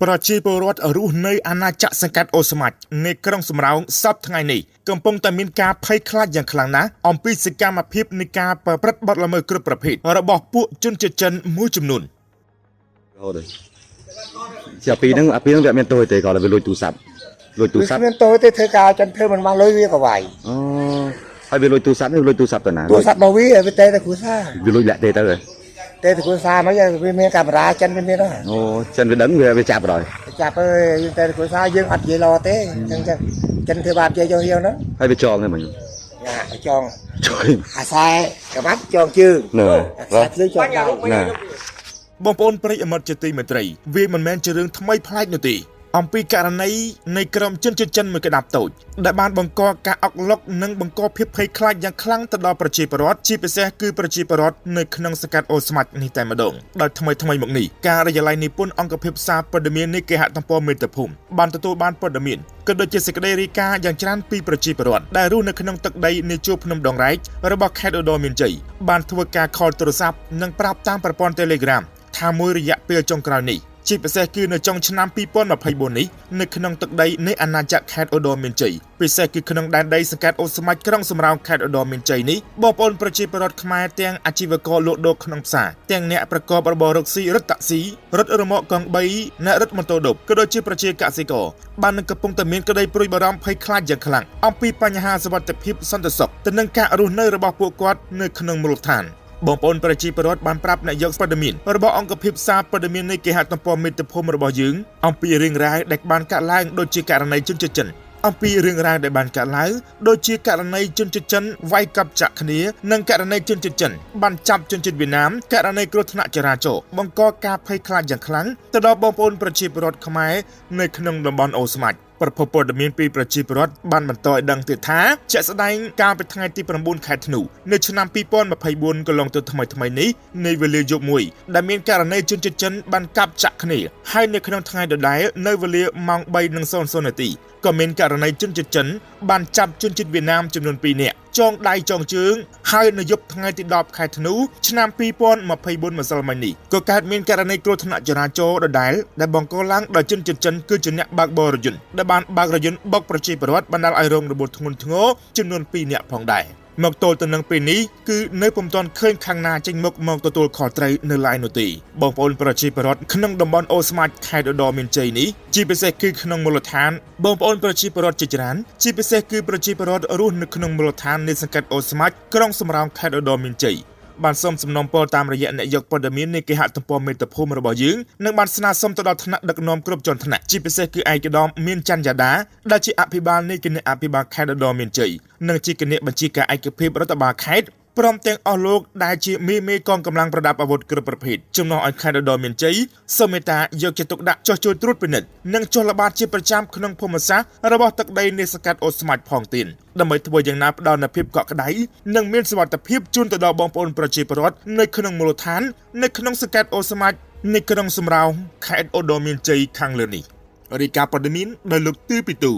ប្រជាពលរដ្ឋរស់នៅអាណាចក្រសង្កាត់អូស្មាច់នៃក្រុងសំរោងសប្តាហ៍ថ្ងៃនេះកំពុងតែមានការភ័យខ្លាចយ៉ាងខ្លាំងណាស់អំពីសកម្មភាពនៃការប្រព្រឹត្តបទល្មើសគ្រប់ប្រភេទរបស់ពួកជនជាតិចិនមួយចំនួនជាពីហ្នឹងវាមានតូចទេគាត់វាលួចទូរស័ព្ទមានតូចទេធ្វើការចិនធ្វើមិនមកលុយវាក៏វាយអូហើយវាលួចទូរស័ព្ទនេះលួចទូរស័ព្ទទៅណាទូរស័ព្ទមកវាទេតែគ្រូសាវាលួចលាក់ទេទៅតែគ្រូសាមកវាមានកាមេរ៉ាចិនវាមានហ្នឹងអូចិនវាដឹងវាចាប់ហើយចាប់អើយតែគ្រូសាយើងអត់និយាយឡទេអញ្ចឹងចិនធ្វើបាបជាយកហ្នឹងហើយវាចងហ្នឹងមិញណាចងអាខ្សែក្បាត់ចងជើងណែបាទជើងចងដៃណាបងប្អូនប្រិយមិត្តជាទីមេត្រីវាមិនមែនជារឿងថ្មីប្លែកនោះទេអំពីករណីនៃក្រុមជនជាតិចិនមួយក្តាប់តូចដែលបានបង្កការអុកឡុកនិងបង្កភាពភ័យខ្លាចយ៉ាងខ្លាំងទៅដល់ប្រជាពលរដ្ឋជាពិសេសគឺប្រជាពលរដ្ឋនៅក្នុងសង្កាត់អូស្មាច់នេះតែម្ដងដោយថ្មីមកនេះការិយាល័យនិពន្ធអង្គភាពសារព័ត៌មាននៃគេហទំព័រមេត្តាភូមិបានទទួលបានព័ត៌មានក៏ដូចជាសេចក្តីរាយការណ៍យ៉ាងច្រើនពីប្រជាពលរដ្ឋដែលរស់នៅក្នុងទឹកដីនៃជួរភ្នំដងរែករបស់ខេត្តឧត្តរមានជ័យបានធ្វើការខលទូរស័ព្ទនិងប្រាប់តាមប្រព័ន្ធ Telegram ថាមួយរយៈពេលចុងក្រោយនេះជាពិសេសគឺនៅចុងឆ្នាំ2024នេះនៅក្នុងទឹកដីនៃអាណាចក្រខេត្តឧត្តរមានជ័យពិសេសគឺក្នុងដែនដីសង្កាត់អូស្មាច់ក្រុងសំរោងខេត្តឧត្តរមានជ័យនេះបងប្អូនប្រជាពលរដ្ឋខ្មែរទាំងអាជីវករលក់ដូរក្នុងផ្សារទាំងអ្នកប្រកបរបររកស៊ីរថតាក់ស៊ីរថរ៉ឺម៉កកង់3អ្នករថម៉ូតូឌុបក៏ដូចជាប្រជាកសិករបាននឹងកំពុងតែមានក្តីព្រួយបារម្ភភ័យខ្លាចយ៉ាងខ្លាំងអំពីបញ្ហាសុវត្ថិភាពសន្តិសុខទៅនឹងការរស់នៅរបស់ពួកគាត់នៅក្នុងមូលដ្ឋានបងប្អូនប្រជាពលរដ្ឋបានប្រាប់អ្នកយកព័ត៌មានរបស់អង្គភាពសារព័ត៌មាននៃគេហទំព័រមេត្តាភូមិរបស់យើងអំពីរឿងរ៉ាវដែលបានកើតឡើងដូចជាករណីជនជាតិចិនអំពីរឿងរ៉ាវដែលបានកើតឡើងដូចជាករណីជនជាតិចិនវាយកັບចាក់គ្នានិងករណីជនជាតិចិនបានចាប់ជនជាតិវៀតណាមករណីគ្រោះថ្នាក់ចរាចរណ៍បង្កការភ័យខ្លាចយ៉ាងខ្លាំងទៅដល់បងប្អូនប្រជាពលរដ្ឋខ្មែរនៅក្នុងតំបន់អូស្មាច់ប្រពន្ធព័ត៌មានពីប្រជាពលរដ្ឋបានបន្តឲ្យដឹងទៀតថាជាក់ស្ដែងកាលពីថ្ងៃទី9ខែធ្នូនៅឆ្នាំ2024កន្លងទៅថ្មីនេះនៃវេលាយប់មួយដែលមានករណីជនជាតិចិនបានកាប់ចាក់គ្នាហើយនៅក្នុងថ្ងៃដដែលនៅវេលាម៉ោង3:00នាទីក៏មានករណីជនជាតិចិនបានចាប់ជនជាតិវៀតណាមចំនួន2នាក់ចងដៃចងជើងហើយនៅយប់ថ្ងៃទី10ខែធ្នូឆ្នាំ2024ម្សិលមិញនេះក៏កើតមានករណីគ្រោះថ្នាក់ចរាចរណ៍ដដែលដែលបង្កឡើងដោយជនជាតិចិនគឺជាអ្នកបើកបររថយន្តដែលបានបើករថយន្តបុកប្រជាពលរដ្ឋបណ្ដាលឲ្យរងរបួសធ្ងន់ធ្ងរចំនួន2នាក់ផងដែរមកទល់ទៅនឹងពេលនេះគឺនៅពុំទាន់ឃើញខាងណាចេញមកទទួលខុសត្រូវនៅឡើយនោះទេបងប្អូនប្រជាពលរដ្ឋក្នុងតំបន់អូស្មាច់ខេត្តឧត្តរមានជ័យនេះជាពិសេសគឺក្នុងមូលដ្ឋានបងប្អូនប្រជាពលរដ្ឋជាច្រើនជាពិសេសគឺប្រជាពលរដ្ឋរស់នៅក្នុងមូលដ្ឋាននៃសង្កាត់អូស្មាច់ក្រុងសំរោងខេត្តឧត្តរមានជ័យបានសូមសំណូមពរតាមរយៈអ្នកយកព័ត៌មាននៃគេហទំព័រមេត្តាភូមិរបស់យើងនិងបានស្នើសុំទៅដល់ថ្នាក់ដឹកនាំគ្រប់ជាន់ថ្នាក់ជាពិសេសគឺឯកឧត្តមមានច័ន្ទយ៉ាដាដែលជាអភិបាលនៃគណៈអភិបាលខេត្តឧត្តរមានជ័យនិងជាគណៈបញ្ជាការឯកភាពរដ្ឋបាលខេត្តព្រមទាំងអស់លោកដែលជាមេកងកម្លាំងប្រដាប់អាវុធគ្រប់ប្រភេទចំណងឲ្យខេត្តឧត្តរមានជ័យសូមមេត្តាយកចិត្តទុកដាក់ចុះជួយត្រួតពិនិត្យនិងចុះល្បាតជាប្រចាំក្នុងភូមិសាស្ត្ររបស់ទឹកដីនៃសង្កាត់អូស្មាច់ផងទៀតដើម្បីធ្វើយ៉ាងណាផ្ដល់នូវភាពកក់ក្ដៅនិងមានសុវត្ថិភាពជូនទៅដល់បងប្អូនប្រជាពលរដ្ឋនៅក្នុងមូលដ្ឋាននៅក្នុងសង្កាត់អូស្មាច់នៃក្រុងសំរោងខេត្តឧត្តរមានជ័យខាងលើនេះរាយការណ៍ព័ត៌មានដោយលោកទីពីទូ